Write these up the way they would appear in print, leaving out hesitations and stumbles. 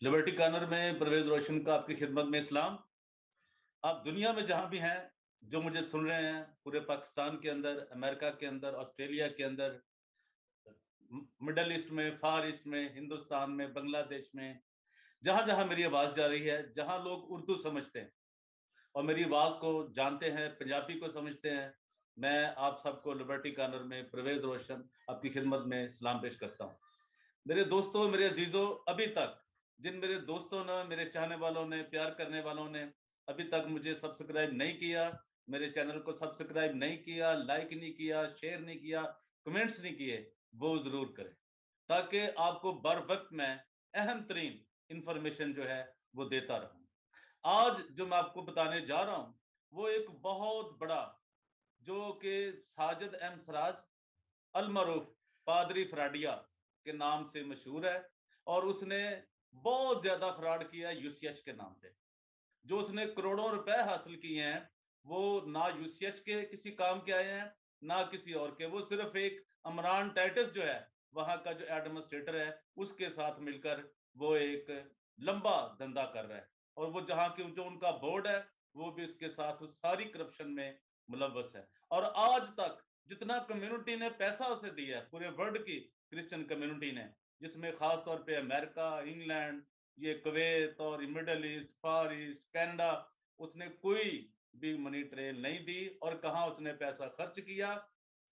Liberty Corner में परवेज रोशन का आपकी खिदमत में इस्लाम। आप दुनिया में जहां भी हैं, जो मुझे सुन रहे हैं, पूरे पाकिस्तान के अंदर, अमेरिका के अंदर, ऑस्ट्रेलिया के अंदर, मिडल ईस्ट में, फार ईस्ट में, हिंदुस्तान में, बांग्लादेश में, जहां जहां मेरी आवाज जा रही है, जहां लोग उर्दू समझते हैं और मेरी आवाज को जानते हैं, पंजाबी को समझते हैं, मैं आप सबको लिबर्टी कॉर्नर में परवेज रोशन आपकी खिदमत में सलाम पेश करता हूँ। मेरे दोस्तों, मेरे अजीजों, अभी तक जिन मेरे दोस्तों ने, मेरे चाहने वालों ने, प्यार करने वालों ने अभी तक मुझे सब्सक्राइब नहीं किया, मेरे चैनल को सब्सक्राइब नहीं किया, लाइक नहीं किया, शेयर नहीं किया, कमेंट्स नहीं किए, वो जरूर करें, ताकि आपको बर वक्त मैं अहम तरीन इंफॉर्मेशन जो है वो देता रहूं। आज जो मैं आपको बताने जा रहा हूं वो एक बहुत बड़ा, जो कि साजिद एम सराज अलमरूफ पादरी फ्राडिया के नाम से मशहूर है, और उसने बहुत ज्यादा फ्रॉड किया यूसीएच के नाम पे। जो उसने करोड़ों रुपए हासिल किए हैं, वो ना यूसीएच के किसी काम के आए हैं, ना किसी और के। वो सिर्फ एक अमरान टाइटस जो है, वहां का जो एडमिनिस्ट्रेटर है, उसके साथ मिलकर वो एक लंबा धंधा कर रहा है, और वो जहां की जो उनका बोर्ड है, वो भी उसके साथ उस सारी करप्शन में मुलव्वस है। और आज तक जितना कम्युनिटी ने पैसा उसे दिया है, पूरे वर्ल्ड की क्रिश्चियन कम्युनिटी ने, जिसमें खास तौर पे अमेरिका, इंग्लैंड, ये कुवैत और मिडल ईस्ट, फार ईस्ट, कनाडा, उसने कोई भी मनी ट्रेल नहीं दी, और कहां उसने पैसा खर्च किया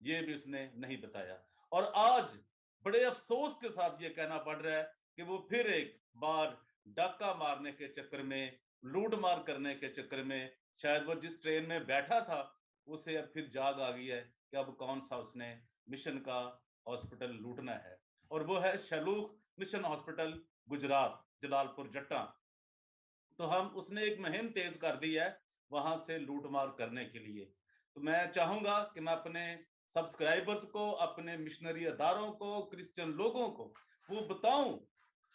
ये भी उसने नहीं बताया। और आज बड़े अफसोस के साथ ये कहना पड़ रहा है कि वो फिर एक बार डाका मारने के चक्कर में, लूट मार करने के चक्कर में, शायद वो जिस ट्रेन में बैठा था उसे अब फिर जाग आ गई है कि अब कौन सा उसने मिशन का हॉस्पिटल लूटना है, और वो है शलूख मिशन हॉस्पिटल, गुजरात, जलालपुर जट्टा। तो हम उसने एक मुहिम तेज कर दी है वहां से लूटमार करने के लिए। तो मैं चाहूंगा कि मैं अपने सब्सक्राइबर्स को, अपने मिशनरी अदारों को, क्रिश्चियन लोगों को वो बताऊं,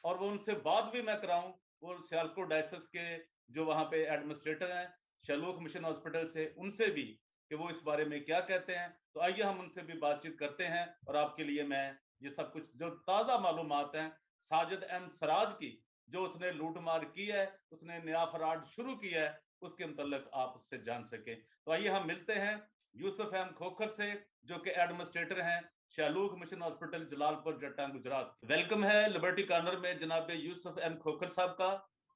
और वो उनसे बात भी मैं कराऊं, वो सियालकोट डायसिस के जो वहां पे एडमिनिस्ट्रेटर हैं शलूख मिशन हॉस्पिटल से, उनसे भी कि वो इस बारे में क्या कहते हैं। तो आइए हम उनसे भी बातचीत करते हैं, और आपके लिए मैं ये सब कुछ जो ताज़ा मालूमात हैं साजिद एम सराज की, जो उसने लूटमार की है, उसने नया फराड शुरू किया है, उसके मुतल्लिक आप उससे जान सके। तो आइए हम मिलते हैं यूसुफ एम खोखर से, जो कि एडमिनिस्ट्रेटर हैं शालूख मिशन हॉस्पिटल, जलालपुर जट्टा, गुजरात। वेलकम है लिबर्टी कॉर्नर में जनाब यूसुफ एम खोखर साहब का,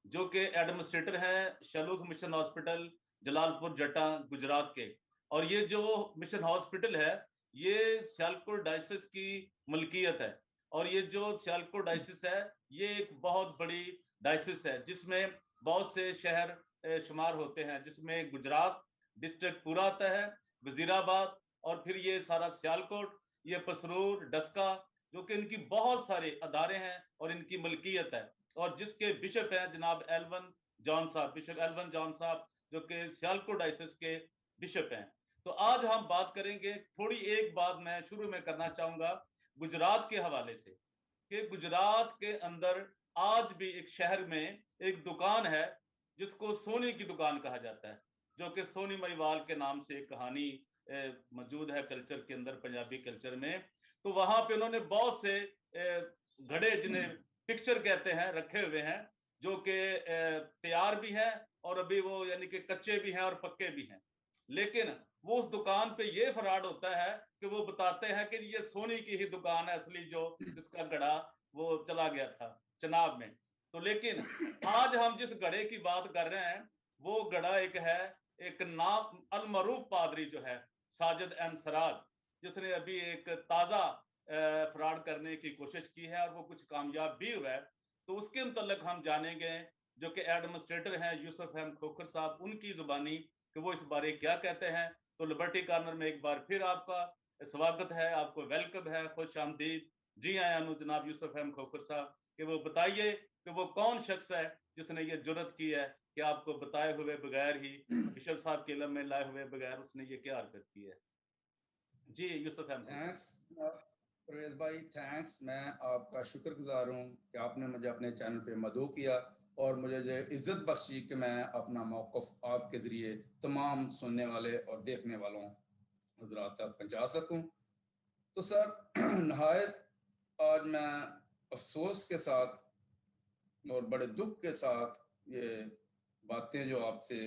जो कि एडमिनिस्ट्रेटर हैं शालूख मिशन हॉस्पिटल, जलालपुर जट्टा, गुजरात के। और ये जो मिशन हॉस्पिटल है, ये सियालकोट डायसिस की मलकियत है। और ये जो सियालकोट डायसिस है, ये एक बहुत बड़ी डायसिस है, जिसमें बहुत से शहर शुमार होते हैं, जिसमें गुजरात डिस्ट्रिक्ट पूरा आता है, वजीराबाद, और फिर ये सारा सियालकोट, ये पसरूर, डस्का, जो कि इनकी बहुत सारे अदारे हैं और इनकी मलकियत है। और जिसके बिशप हैं जनाब एलवन जॉन साहब, बिशप एलवन जॉन साहब, जो कि सियालकोट डायसिस के बिशप हैं। तो आज हम बात करेंगे, थोड़ी एक बात मैं शुरू में करना चाहूंगा गुजरात के हवाले से, कि गुजरात के अंदर आज भी एक शहर में एक दुकान है जिसको सोनी की दुकान कहा जाता है, जो कि सोनी महिवाल के नाम से एक कहानी मौजूद है कल्चर के अंदर, पंजाबी कल्चर में। तो वहां पे उन्होंने बहुत से घड़े, जिन्हें पिक्चर कहते हैं, रखे हुए हैं, जो कि तैयार भी है, और अभी वो यानी कि कच्चे भी हैं और पक्के भी हैं। लेकिन वो उस दुकान पे ये फराड होता है कि वो बताते हैं कि ये सोनी की ही दुकान है असली, जो जिसका घड़ा वो चला गया था चनाब में। तो लेकिन आज हम जिस घड़े की बात कर रहे हैं, वो घड़ा एक है, एक नाम अलमरूफ पादरी जो है साजिद एम सराज, जिसने अभी एक ताजा फ्रॉड करने की कोशिश की है, और वो कुछ कामयाब भी हुआ है। तो उसके मुतल्लिक हम जानेंगे, जो कि एडमिनिस्ट्रेटर हैं यूसुफ एम खोखर साहब, उनकी जुबानी कि वो इस बारे क्या कहते हैं। तो लिबर्टी कॉर्नर में एक बार फिर आपका स्वागत है, आपको वेलकम है, खुश आमदीद। जी आया जनाब यूसुफ एम खोखर साहब, कि वो बताइए कि वो कौन शख्स है जिसने ये जुर्रत की है कि आपको बताए हुए बगैर ही, बिशप साहब के इल्म में लाए हुए बगैर, उसने ये क्या हरकत की है। जी यूसुफ एम खोखर। थैंक्स परवेज भाई, थैंक्स। मैं आपका शुक्रगुजार हूँ कि आपने मुझे अपने चैनल पे मदऊ किया और मुझे जो इज्जत बख्शी कि मैं अपना मौक़िफ़ आपके ज़रिए तमाम सुनने वाले और देखने वालों हजरात तक पहुँचा सकूँ। तो सर नहायत आज मैं अफसोस के साथ और बड़े दुख के साथ ये बातें जो आपसे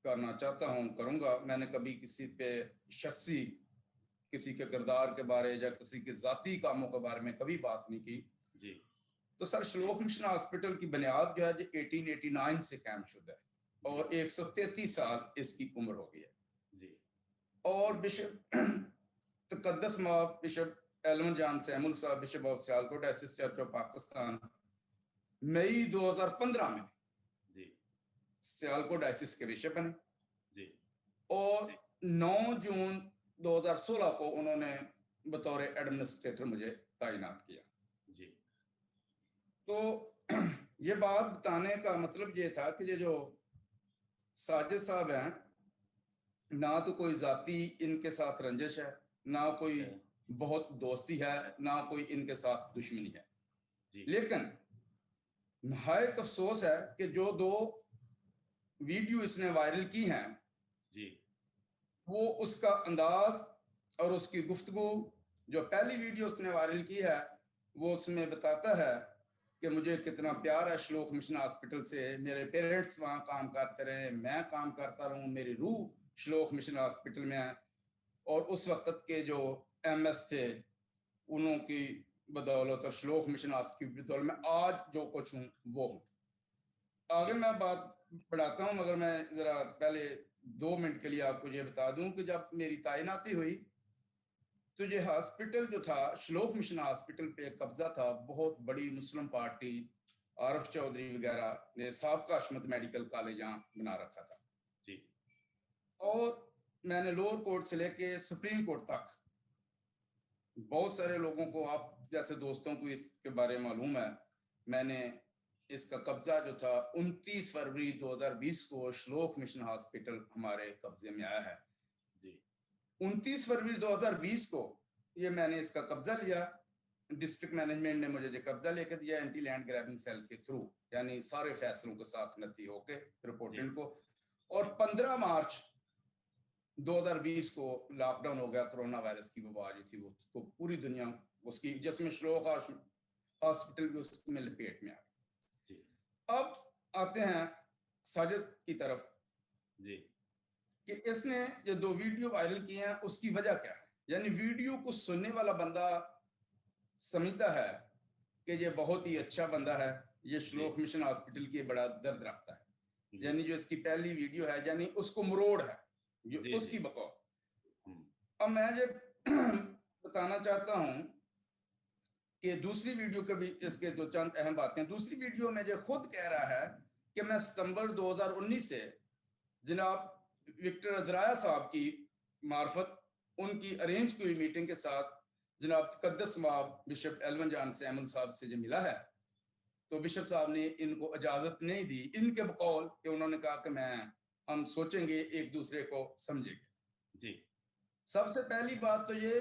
करना चाहता हूँ करूँगा। मैंने कभी किसी पे शख्सी किसी के किरदार के बारे या किसी के ज़ाती कामों के बारे में कभी बात नहीं की। जी। तो सर श्लोक मिशन हॉस्पिटल की बुनियाद जो है 1889 से कायम शुदा है और 133 साल इसकी उम्र हो गई है। जी। और बिशप तकद्दस माब बिशप एलवन जॉन सैमुअल साहब bishop of Sialkot diocese church of Pakistan मई 2015 में जी। सियालकोट डायसिस के बिशप बने जी। और 9 जून 2016 को उन्होंने बतौर एडमिनिस्ट्रेटर मुझे तैनात किया। जी। तो ये बात बताने का मतलब ये था कि ये जो साजिद साहब हैं, ना तो कोई जाति इनके साथ रंजिश है, ना कोई बहुत दोस्ती है, ना कोई इनके साथ दुश्मनी है। जी। लेकिन नहायत अफसोस है कि जो 2 वीडियो इसने वायरल की हैं, जी। वो उसका अंदाज और उसकी गुफ्तगू, जो पहली वीडियो उसने वायरल की है वो उसमें बताता है कि मुझे कितना प्यार है श्लोक मिशन हॉस्पिटल से, मेरे पेरेंट्स वहाँ काम करते रहे, मैं काम करता रहूं, मेरी रूह श्लोक मिशन हॉस्पिटल में है। और उस वक्त के जो एमएस थे उन्हों की बदौलत और श्लोक मिशन हॉस्पिटल की बदौलत मैं आज जो कुछ हूँ वो हूँ। आगे मैं बात बढ़ाता हूँ, मगर मैं जरा पहले 2 मिनट के लिए आपको ये बता दूं कि जब मेरी तैनाती हुई तो ये हॉस्पिटल जो था श्लोक मिशन हॉस्पिटल पे कब्जा था बहुत बड़ी मुस्लिम पार्टी आरफ चौधरी वगैरह ने साबका अशमत मेडिकल कॉलेज यहाँ बना रखा था। जी। और मैंने लोअर कोर्ट से लेके सुप्रीम कोर्ट तक बहुत सारे लोगों को, आप जैसे दोस्तों को इसके बारे में मालूम है, मैंने इसका कब्जा जो था 29 फरवरी 2020 को श्लोक मिशन हॉस्पिटल हमारे कब्जे में आया है। जी। 29 फरवरी 2020 को ये मैंने इसका कब्जा लिया। डिस्ट्रिक्ट मैनेजमेंट ने मुझे ये कब्जा लेकर दिया एंटी लैंड ग्रैबिंग सेल के थ्रू, यानी सारे फैसलों के साथ नती होके रिपोर्टेंट को। और 15 मार्च 2020 को लॉकडाउन हो गया, कोरोना वायरस की वबा जो थी वो तो पूरी दुनिया उसकी, जिसमें श्लोक हॉस्पिटल भी उसमें लपेट में आ गई। अब आते हैं साजिद की तरफ जी। कि इसने जो 2 वीडियो वायरल किए हैं उसकी वजह क्या है। यानी वीडियो को सुनने वाला बंदा समझता है कि ये बहुत ही अच्छा बंदा है, ये श्लोक मिशन हॉस्पिटल की बड़ा दर्द रखता है। यानी जो इसकी पहली वीडियो है यानी उसको मरोड़ है, ये उसकी बकौल। अब मैं ये बताना चाहता हूं कि दूसरी वीडियो के भी इसके दो चंद अहम बातें। दूसरी वीडियो में जो खुद कह रहा है कि मैं सितंबर 2019 से जनाब विक्टर अजराया साहब की मार्फत उनकी अरेंज की हुई मीटिंग के साथ जनाब तकद्दस माब बिशप एलवन जॉन सैमुअल साहब से जो मिला है, तो बिशप साहब ने इनको इजाजत नहीं दी, इनके बकौल कि उन्होंने कहा कि हम सोचेंगे, एक दूसरे को समझेंगे। जी। सबसे पहली बात तो ये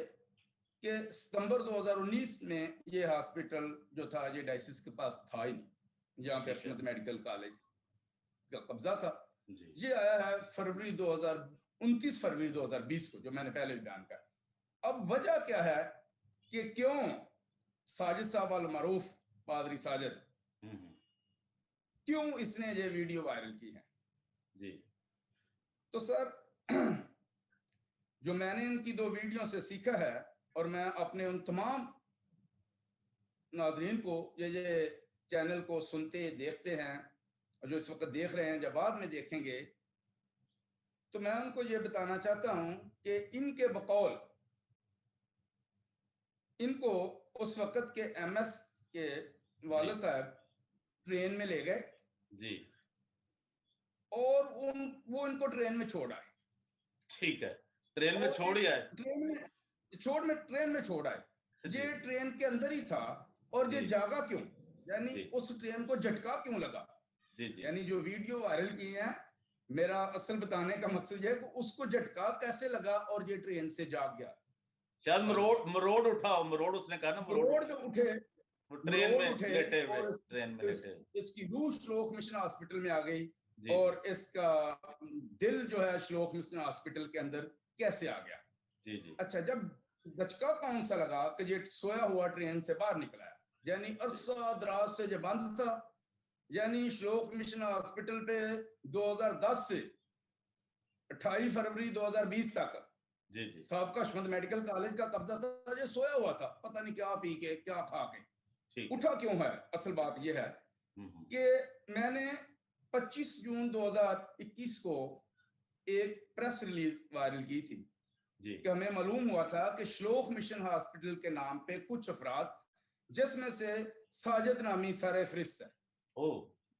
कि सितंबर 2019 में ये हॉस्पिटल जो था ये डायसिस के पास था ही नहीं, यहाँ पे अशमत मेडिकल कॉलेज का कब्जा था। ये आया है 29 फरवरी 2020 को, जो मैंने पहले भी बयान किया। अब वजह क्या है कि क्यों साजिद साहब अल मरूफ पादरी साजिद क्यों इसने ये वीडियो वायरल की है। जी। तो सर जो मैंने इनकी 2 वीडियो से सीखा है, और मैं अपने उन तमाम नाजरीन को ये चैनल को सुनते देखते हैं और जो इस वक्त देख रहे हैं जब बाद में देखेंगे, तो मैं उनको ये बताना चाहता हूं कि इनके बकौल इनको उस वक्त के एमएस के वाले साहब ट्रेन में ले गए जी, और वो इनको ट्रेन में छोड़ आए। ठीक है, ट्रेन में छोड़ ही आए, ट्रेन में छोड़ आए। ये ट्रेन के अंदर ही था और ये जागा क्यों, यानी उस ट्रेन को झटका क्यों लगा। यानी जो वीडियो वायरल की है, मेरा असल बताने का मकसद है कि उसको झटका कैसे लगा और ये ट्रेन से जाग गया। शायद मरोड़ उठा, मरोड़ उसने कहा ना, मरोड़ जो उठे, ट्रेन में लेटे हुए, और ट्रेन में लेटे। इसकी रूह श्लोक मिशन हॉस्पिटल में आ गई और इसका दिल जो है श्लोक मिशन हॉस्पिटल के अंदर कैसे आ गया। जी। अच्छा, जब झटका कौन सा लगा कि ये सोया हुआ ट्रेन से बाहर निकला है, यानी अरसा दराज से जो बंद था यानी श्लोक मिशन हॉस्पिटल पे 2010 से 28 फरवरी 2020 तक जी जी साबका हशमत मेडिकल कॉलेज का कब्जा था। ये सोया हुआ था, पता नहीं क्या पी के क्या खा के। ठीक उठा क्यों है? असल बात यह है हम्म, कि मैंने 25 जून 2021 को एक प्रेस रिलीज वायरल की थी जी कि हमें मालूम हुआ था कि श्लोक मिशन हॉस्पिटल के नाम पे कुछ अफराद, जिसमें से साजिद नामी सर फरिस्त है, ओ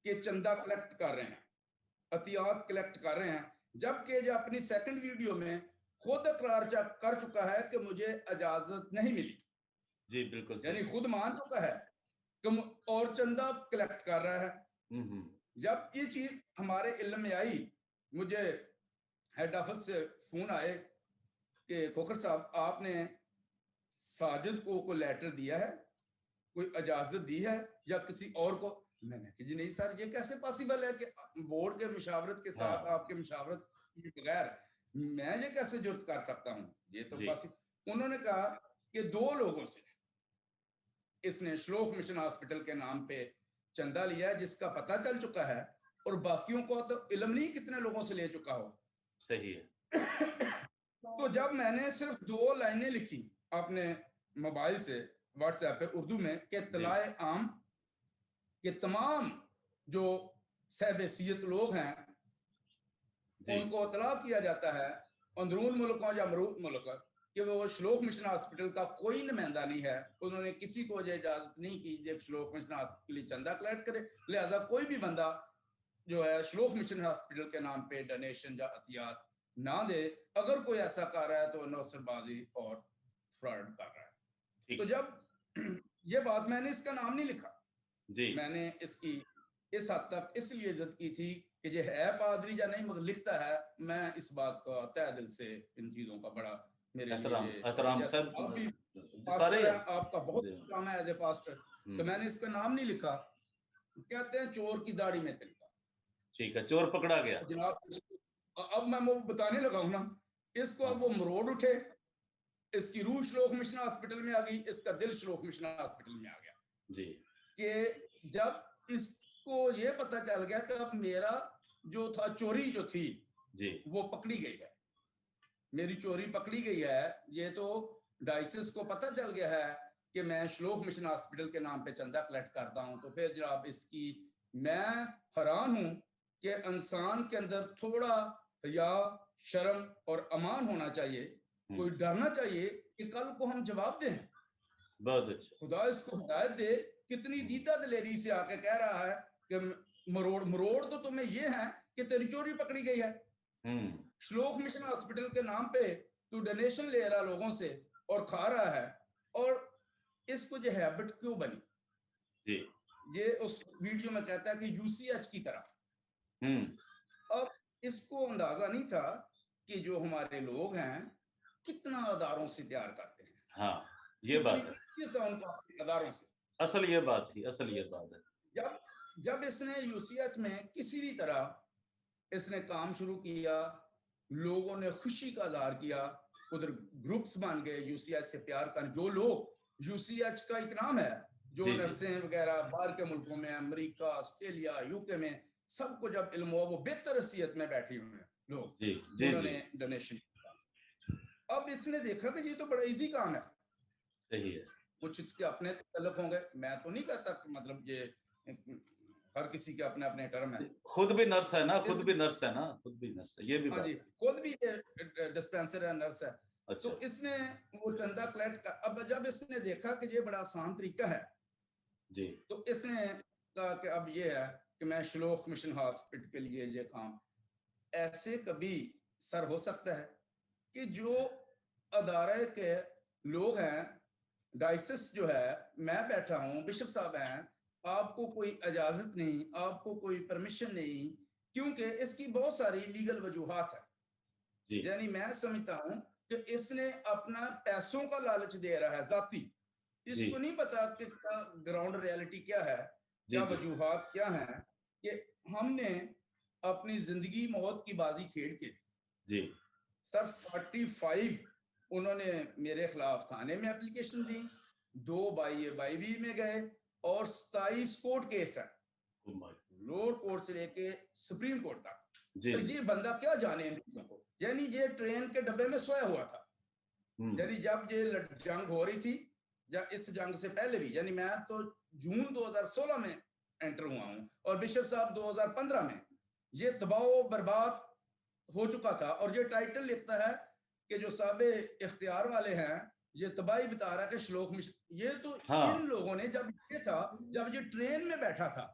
कि चंदा कलेक्ट कर रहे हैं, अतियात कलेक्ट कर रहे हैं, जबकि जो अपनी सेकंड वीडियो में खुद इकरार कर चुका है कि मुझे इजाजत नहीं मिली। जी बिल्कुल यानी सही खुद मान चुका है कि और चंदा कलेक्ट कर रहा है। हम्म, जब ये चीज हमारे इल्म में आई, मुझे हेड ऑफिस से फोन आए कि खोखर साहब आपने साजिद को लेटर दिया है, कोई इजाजत दी है या किसी और को? मैंने कहा जी नहीं सर, ये कैसे पॉसिबल है कि बोर्ड के मुशावरत के साथ, हाँ आपके मुशावरत के बगैर मैं ये कैसे जुर्त कर सकता हूँ? ये तो जी पॉसिबल। उन्होंने कहा कि 2 लोगों से इसने श्लोक मिशन हॉस्पिटल के नाम पे चंदा लिया है, जिसका पता चल चुका है, और बाकियों को तो इल्म नहीं कितने लोगों से ले चुका हो। सही है तो जब मैंने सिर्फ 2 लाइनें लिखी अपने मोबाइल से व्हाट्सएप पे उर्दू में कि जी तलाए आम के तमाम जो सहबैसियत लोग हैं जी उनको इतला किया जाता है, अंदरून मुल्कों या मरूद मुल्क, कि वो श्लोक मिशन हॉस्पिटल का कोई नुमाइंदा नहीं है। उन्होंने किसी को ये इजाजत नहीं की कि श्लोक मिशन हॉस्पिटल के लिए चंदा कलेक्ट करे। लिहाजा कोई भी बंदा जो है श्लोक मिशन हॉस्पिटल के नाम पे डोनेशन या अतियात ना दे। अगर कोई ऐसा कर रहा है तो नौसरबाजी और फ्रॉड कर रहा है। तो ठीक जब ये बात, मैंने इसका नाम नहीं लिखा, जी मैंने इसकी इस हद तक इसलिए इज्जत की थी कि ये है पादरी या नहीं, मगर लिखता है। मैं इस बात का तहे दिल से, इन चीजों का बड़ा मेरे लिए एहतराम ये एहतराम जैसे सब आप भी सारे पास्टर हैं, आपका बहुत जी काम है एज ए पास्टर, तो हम्म, मैंने इसका नाम नहीं लिखा। कहते हैं चोर की दाढ़ी में तिनका। ठीक है चोर पकड़ा गया जनाब अब मैं वो बताने लगा हूं ना, इसको हाँ अब वो मरोड़ उठे, इसकी रूह श्लोक मिशन हॉस्पिटल में आ गई, इसका दिल श्लोक मिशन हॉस्पिटल में आ गया। जी कि जब इसको ये पता चल गया कि अब मेरा जो था चोरी जो थी जी वो पकड़ी गई है, मेरी चोरी पकड़ी गई है, ये तो डाइसिस को पता चल गया है कि मैं श्लोक मिशन हॉस्पिटल के नाम पे चंदा कलेक्ट करता हूं, तो फिर जनाब इसकी मैं हैरान हूं कि इंसान के अंदर थोड़ा या शर्म और अमान होना चाहिए, कोई डरना चाहिए कि कल को हम जवाब दें। बहुत अच्छा खुदा इसको हिदायत दे, कितनी दीदा दिलेरी से आके कह रहा है कि मरोड़ मरोड़ तो तुम्हें ये है कि तेरी चोरी पकड़ी गई है। हम्म श्लोक मिशन हॉस्पिटल के नाम पे तू डोनेशन ले रहा लोगों से और खा रहा है, और इसको जो हैबिट क्यों बनी? जी ये उस वीडियो में कहता है कि यूसीएच की तरह। अब इसको अंदाजा नहीं था कि जो हमारे लोग हैं कितना अदारों से प्यार करते हैं, हाँ ये कितनी बात है इज्जत है उनको अपने अदारों से। असल ये बात थी असल ये बात है जब जब इसने यूसीएच में किसी भी तरह इसने काम शुरू किया, लोगों ने खुशी का इजहार किया, उधर ग्रुप्स बन गए यूसीएच से प्यार कर। जो लोग, यूसीएच का एक नाम है, जो जी जी नर्सें वगैरह बाहर के मुल्कों में, अमेरिका, ऑस्ट्रेलिया, यूके में, सबको जब इल्म हुआ, वो बेहतर हैसियत में बैठे हुए हैं लोग, जी जी जी उन्होंने डोनेशन किया। अब इसने देखा कि ये तो बड़ा इजी काम है, सही है कुछ इसके अपने तलक होंगे, मैं तो नहीं कहता कि मतलब ये हर किसी के अपने अपने टर्म है। खुद भी नर्स है ना इस खुद भी नर्स है ना खुद भी नर्स है ये भी हाँ बात जी, खुद भी डिस्पेंसर है, नर्स है। है अच्छा तो इसने वो चंदा कलेक्ट का, अब जब इसने देखा कि ये बड़ा आसान तरीका है, जी तो इसने कहा कि अब ये है कि मैं श्लोक मिशन हॉस्पिटल के लिए ये काम, ऐसे कभी सर हो सकता है कि जो अदारे के लोग हैं, डाइसिस जो है, मैं बैठा हूं, बिशप साहब हैं, आपको कोई इजाजत नहीं, आपको कोई परमिशन नहीं, क्योंकि इसकी बहुत सारी लीगल वजूहात है। जी यानी मैं समझता हूं कि इसने अपना पैसों का लालच दे रहा है जाती, जी इसको नहीं पता कि ग्राउंड रियलिटी क्या है, जी क्या जी वजूहात क्या है, कि हमने अपनी जिंदगी मौत की बाजी खेल के जी सर 45 उन्होंने मेरे खिलाफ थाने में एप्लीकेशन दी, 2 बाई भी में गए, और 27 कोर्ट केस है। लोअर कोर्ट से लेके सुप्रीम कोर्ट तक। जी और ये बंदा क्या जाने इन चीजों को, यानी ये ट्रेन के डब्बे में सोया हुआ था। यानी जब ये जंग हो रही थी, जब इस जंग से पहले भी, यानी मैं तो जून 2016 में एंटर हुआ हूं और बिशप साहब 2015 में, ये तबाह बर्बाद हो चुका था। और ये टाइटल लिखता है कि जो साबे इख्तियार वाले हैं ये तबाही बता रहा है कि श्लोक मिश्र, ये तो हाँ इन लोगों ने जब ये था, जब ये ट्रेन में बैठा था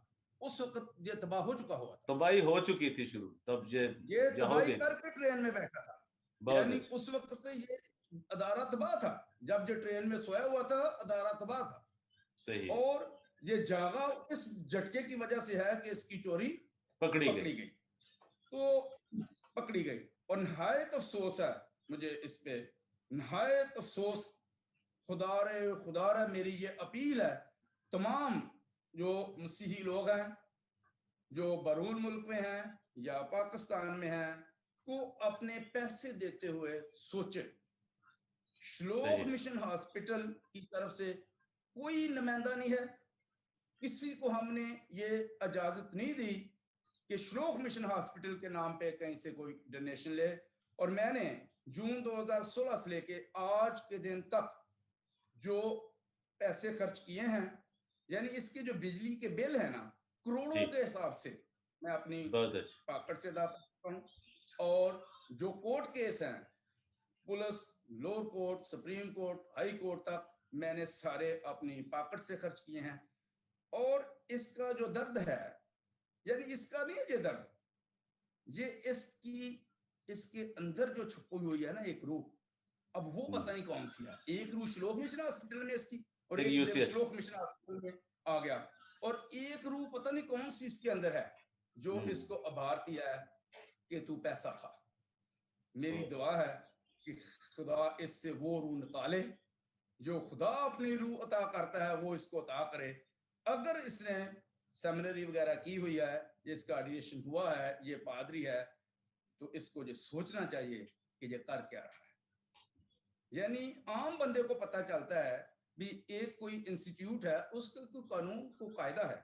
उस वक्त ये तबाह हो चुका हुआ था, तबाही हो चुकी थी शुरू, तब ये हो तबाही गई। करके ट्रेन में बैठा था। बहुत यानी अच्छा, उस वक्त तो ये अदारा तबाह था, जब ये ट्रेन में सोया हुआ था अदारा तबाह था। सही है, और ये जागा इस झटके की वजह से है कि इसकी चोरी पकड़ी पकड़ी गई। गई, तो पकड़ी गई। और नहायत अफसोस है मुझे इस पे, नहायत अफसोस। खुदा रे मेरी ये अपील है तमाम जो मसीही लोग हैं जो बरून मुल्क में हैं या पाकिस्तान में हैं, को अपने पैसे देते हुए सोचे। श्लोक सही, मिशन हॉस्पिटल की तरफ से कोई नुमाइंदा नहीं है, किसी को हमने ये इजाजत नहीं दी कि श्लोक मिशन हॉस्पिटल के नाम पे कहीं से कोई डोनेशन ले। और मैंने जून 2016 से लेके आज के दिन तक जो पैसे खर्च किए हैं, यानी इसके जो बिजली के बिल है ना, करोड़ों ठीक, के हिसाब से मैं अपनी बहुत अच्छा, पॉकेट से लाता हूँ। और जो कोर्ट केस हैं, police, lower court, supreme court, high court तक, मैंने सारे अपनी पॉकेट से खर्च किए हैं। और इसका जो दर्द है, यानी इसका नहीं है ये दर्द, ये इसके अंदर जो छुपी हुई है ना एक रूह, अब वो पता नहीं कौन सी है। एक रूह श्लोक मिशन हॉस्पिटल में इसकी, और एक एक दिल यूसीएस, श्लोक मिशन हॉस्पिटल में आ गया, और एक रूह पता नहीं कौन सी इसके अंदर है जो इसको आभार किया है कि तू पैसा खा। मेरी दुआ है कि खुदा इससे वो रूह निकाले, जो खुदा अपनी रूह अता करता है वो इसको अता करे। अगर इसने सेमिनरी वगैरह की हुई है, इसका ऑर्डिनेशन हुआ है, ये पादरी है, तो इसको ये सोचना चाहिए कि ये कर क्या रहा है। यानी आम बंदे को पता चलता है भी एक कोई इंस्टीट्यूट है, उसका कोई कानून को कायदा है।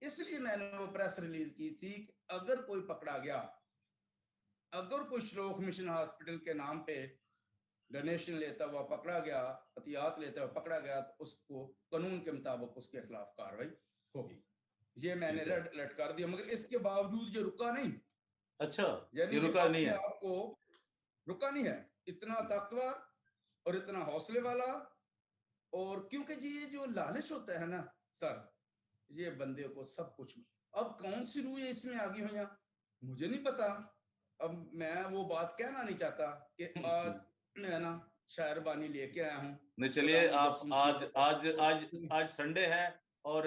इसलिए मैंने वो प्रेस रिलीज की थी कि अगर कोई पकड़ा गया, अगर कोई श्लोक मिशन हॉस्पिटल के नाम पे डोनेशन लेता हुआ पकड़ा गया, अतियात लेता हुआ पकड़ा गया, तो उसको कानून के मुताबिक उसके खिलाफ कार्रवाई होगी। ये मैंने रेड अलर्ट कर दिया, मगर इसके बावजूद ये रुका नहीं। अच्छा, यानी ये ये रुका नहीं अपने है, आप को रुका नहीं है, इतना ताकतवर और इतना हौसले वाला। और क्योंकि ये जो लालच होता है ना सर, ये बंदे को सब कुछ, अब कौन सी रूह इसमें आ गई हुई, मुझे नहीं पता। अब मैं वो बात कहना नहीं चाहता कि आज मैं ना शायर बानी लेके आया हूँ, नहीं चलिए, खुदावंद आप जासूसी आज का आज आज तो- आज संडे है और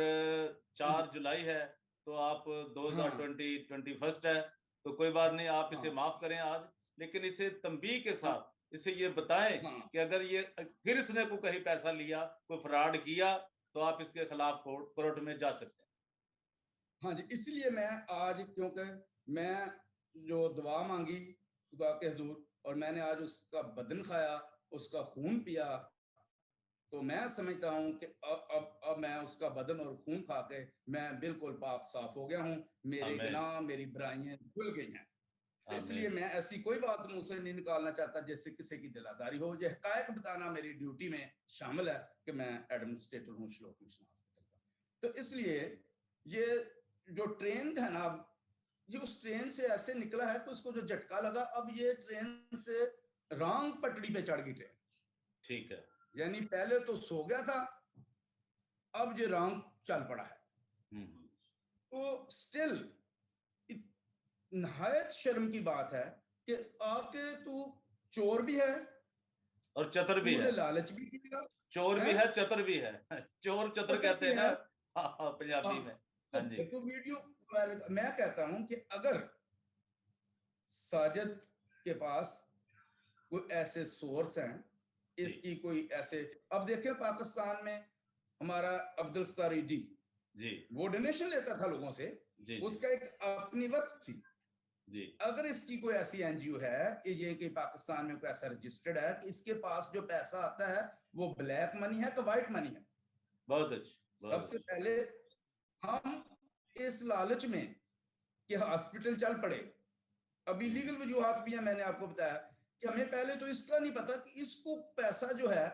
4 जुलाई है, तो आप हाँ 2021 है, तो कोई बात नहीं, आप इसे हाँ माफ करें आज, लेकिन इसे तंबीह के हाँ साथ इसे ये बताएं हाँ कि अगर ये फिर इसने कोई कहीं पैसा लिया, कोई फ्रॉड किया, तो आप इसके खिलाफ कोर्ट में जा सकते हैं। हाँ जी। इसलिए मैं आज, क्योंकि मैं जो दुआ मांगी खुदा के हुजूर, और मैंने आज उसका बदन खाया, उसका खून पिया, तो मैं समझता हूं कि अब मैं उसका बदन और खून खा के मैं बिल्कुल पाक साफ हो गया हूं। मेरे आमीन, गुनाह, मेरी बुराइयां धुल गई हैं। इसलिए आमीन, मैं ऐसी कोई बात मुंह से नहीं निकालना चाहता जिससे किसी की दिल आजारी हो। ये हकायक बताना मेरी ड्यूटी में शामिल है कि मैं एडमिनिस्ट्रेटर हूँ श्लोक मिशन हॉस्पिटल का। तो इसलिए ये जो ट्रेन है ना, ये उस ट्रेन से ऐसे निकला है तो उसको जो झटका लगा, अब ये ट्रेन से रॉन्ग पटड़ी पे चढ़ गई ट्रेन। ठीक है, यानी पहले तो सो गया था, अब ये रॉन्ग चल पड़ा है। तो स्टिल नहायत शर्म की बात है कि आके तू चोर भी है, और चतर भी है, तूने लालच भी किया चोर भी है, है, चतर भी है, चोर चतर पत्थर कहते भी हैं ना, है। हाँ हाँ, हाँ, पंजाबी में, तो हाँ जी, फिर तो वीडियो मैं कहता हूं कि अगर साजिद के पास कोई ऐसे सोर्स हैं, जी इसकी कोई ऐसे, अब देखिए पाकिस्तान में हमारा अब्दुल सरीदी, जी वो डोनेशन लेता था लोगों से, जी जी उसका एक अपनी वक्त थी। जी, अगर इसकी कोई ऐसी एनजीओ है, ये कि पाकिस्तान में कोई ऐसा रजिस्टर्ड है कि इसके पास जो पैसा आता है वो ब्लैक मनी है तो व्हाइट मनी है, बहुत अच्छी, बहुत सबसे अच्छी, पहले हम इस लालच में कि हॉस्पिटल चल पड़े। अभी लीगल वजूहात भी है, मैंने आपको बताया कि हमें पहले तो इसका नहीं पता कि इसको पैसा जो है,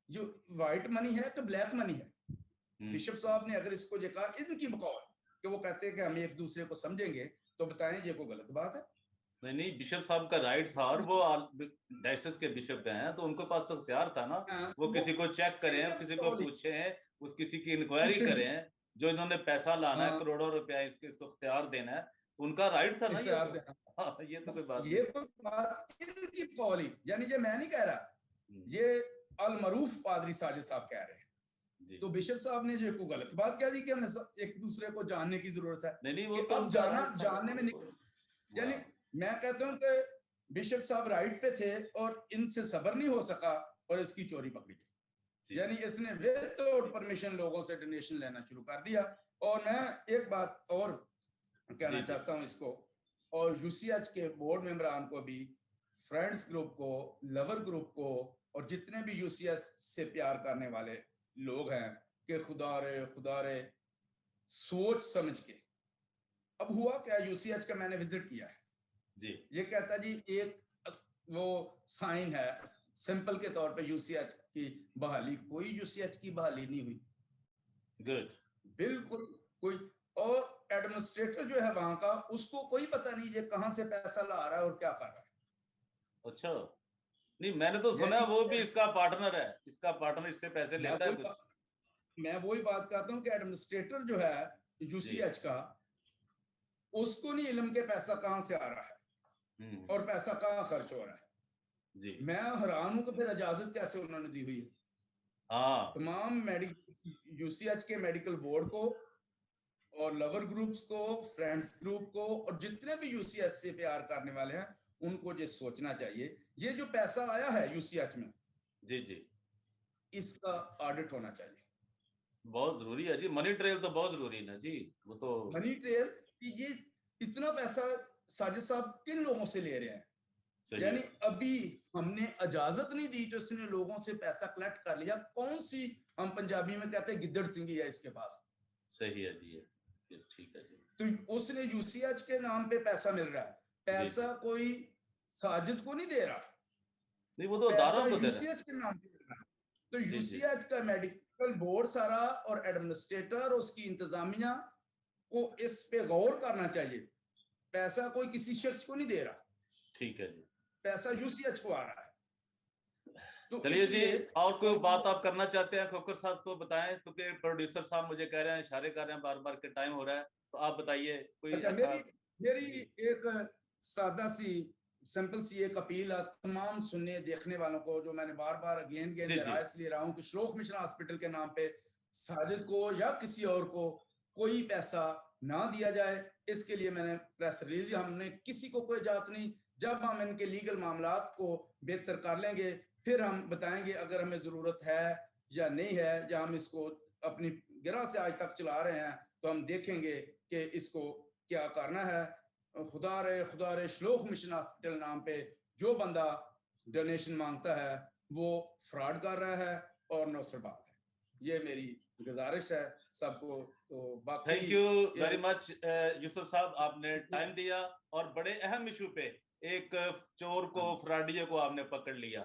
जो व्हाइट मनी है कि ब्लैक मनी है। बिशप साहब ने अगर इसको ये कहा इनकी बकौल कि वो कहते हैं कि हम एक दूसरे को समझेंगे, तो बताएं ये कोई गलत बात है? नहीं, बिशप साहब का राइट था, और वो डायसिस के बिशप हैं, तो उनको पास तो इख्तियार था ना, वो किसी को चेक करें, किसी को पूछें, उस किसी की इंक्वायरी करें, जो इन्होंने पैसा लाना है, करोड़ों रुपया इसको इख्तियार देना है, तो उनका राइट था ना ये तो। ये तो कोई बात नहीं, ये कोई बात इनकी कौली, यानी ये मैं नहीं कह रहा, ये अल मरूफ पादरी साजिद साहब कह रहे हैं। तो बिशप साहब ने जो कोई गलत बात कह दी कि हमें एक दूसरे को जानने की जरूरत है। नहीं, वो तो अब जानने में यानी मैं कहता हूं कि बिशप साहब राइट पे थे और इनसे सब्र नहीं हो सका और इसकी चोरी पकड़ी गई, यानी इसने विदाउट परमिशन लोगों से डोनेशन लेना शुरू कर दिया। और मैं एक बात और कहना चाहता हूं इसको, और यूसीएच के बोर्ड मेंबरान को भी, फ्रेंड्स ग्रुप को, लवर ग्रुप को, और जितने भी यूसीएच से प्यार करने वाले लोग हैं कि खुदा रे सोच समझ के। अब हुआ क्या, यूसीएच का मैंने विजिट किया है जी, ये कहता जी एक वो साइन है सिंपल के तौर पे यूसीएच की बहाली, कोई यूसीएच की बहाली नहीं हुई। गुड, बिल्कुल कोई। और एडमिनिस्ट्रेटर जो है वहां का, उसको कोई पता नहीं ये कहां से पैसा ला रहा है और क्या कर रहा है। अच्छा, नहीं मैंने तो सुना वो भी इसका पार्टनर है, इसका पार्टनर इससे पैसे लेता है कुछ। मैं वही बात कहता हूं कि एडमिनिस्ट्रेटर जो है यूसीएच का, उसको नहीं इल्म के पैसा कहां से आ रहा है और पैसा कहां खर्च हो रहा है। जी, मैं हैरान हूं कि फिर इजाजत कैसे उन्होंने दी हुई है। हाँ, तमाम मेडिकल यूसीएच के मेडिकल बोर्ड को और लवर ग्रुप्स को, फ्रेंड्स ग्रुप को, और जितने भी यूसीएच से प्यार करने वाले हैं, उनको ये सोचना चाहिए, ये जो पैसा आया है यूसीएच में, जी जी, इसका ऑडिट होना चाहिए। बहुत जरूरी है जी, मनी ट्रेल तो बहुत जरूरी है ना जी। वो तो मनी ट्रेल कि ये इतना पैसा साजिद साहब किन लोगों से ले रहे हैं, यानी अभी हमने इजाजत नहीं दी तो इसने लोगों से पैसा कलेक्ट कर लिया। कौन सी, हम पंजाबी में कहते हैं गिद्दड़ सिंगी है इसके पास। सही है जी, ठीक है जी। तो उसने यूसीएच के नाम पे पैसा मिल रहा है, पैसा कोई साजिद को नहीं दे रहा, नहीं वो तो पैसा यूसीएच के नाम पे मिल रहा है। तो यूसीएच का मेडिकल बोर्ड सारा और एडमिनिस्ट्रेटर, उसकी इंतजामिया को इस पे गौर करना चाहिए। पैसा कोई किसी शख्स को नहीं दे रहा, ठीक है जी, पैसा यूसीएच को आ रहा है। तो चलिए जी, और कोई बात आप करना चाहते हैं खोकर साहब तो बताएं, क्योंकि प्रोड्यूसर साहब मुझे कह रहे हैं, इशारे कर रहे हैं बार बार के टाइम हो रहा है, तो आप बताइए कोई। अच्छा, मेरी एक सादा सी सिंपल सी एक अपील है तमाम सुनने देखने वालों को, जो मैंने बार बार अगेन दोहराया इसलिए रहा हूं कि श्लोक मिशन हॉस्पिटल के नाम पे साजिद को या किसी और को कोई पैसा ना दिया जाए। इसके लिए मैंने प्रेस रिलीज, हमने किसी को कोई इजाजत नहीं। जब हम इनके लीगल मामलात को बेहतर कर लेंगे, फिर हम बताएंगे अगर हमें जरूरत है या नहीं है, या हम इसको अपनी गिरह से आज तक चला रहे हैं तो हम देखेंगे कि इसको क्या करना है। खुदा रे श्लोक मिशन हॉस्पिटल नाम पे जो बंदा डोनेशन मांगता है वो फ्रॉड कर रहा है और नौसरबाज है। ये मेरी गुजारिश है सबको। तो बाकी thank you very much Yusuf साहब, आपने टाइम दिया और बड़े अहम इशू पे एक चोर को, फ्रॉडिये को आपने पकड़ लिया।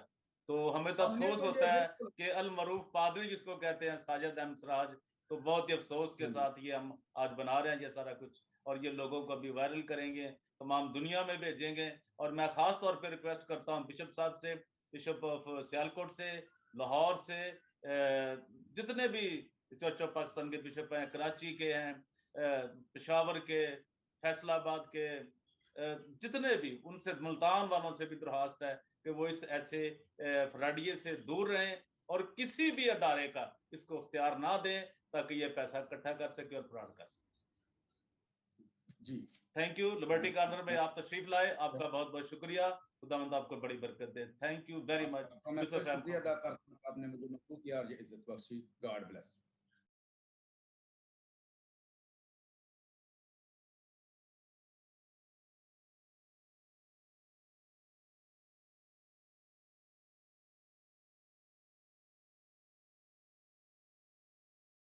तो हमें तो अफसोस होता है कि अल मरूफ पादरी जिसको कहते हैं साजिद अहमद सराज, तो बहुत ही अफसोस के साथ ये हम आज बना रहे हैं ये सारा कुछ, और ये लोगों को भी वायरल करेंगे, तमाम दुनिया में भेजेंगे। और मैं खास तौर पे रिक्वेस्ट करता हूँ बिशप साहब से, बिशप ऑफ सियालकोट से, लाहौर से, जितने भी चर्च ऑफ पाकिस्तान के बिशप हैं, कराची के हैं, पेशावर के, फैसलाबाद के, जितने भी, उनसे, मुल्तान वालों से भी दरखास्त है कि वो इस ऐसे फ्रॉडिये से दूर रहें और किसी भी अदारे का इसको इख्तियार ना दें, ताकि ये पैसा इकट्ठा कर सके और फ्रॉड कर सके जी। Thank you. लिबर्टी कॉर्नर में आप तशरीफ लाए, आपका बहुत बहुत शुक्रिया। खुदावंद आपको बड़ी बरकत दे। Thank you very much. मैं शुक्रिया अदा करता हूं, आपने मुझे मौका दिया और ये इज्जत बख्शी। God bless.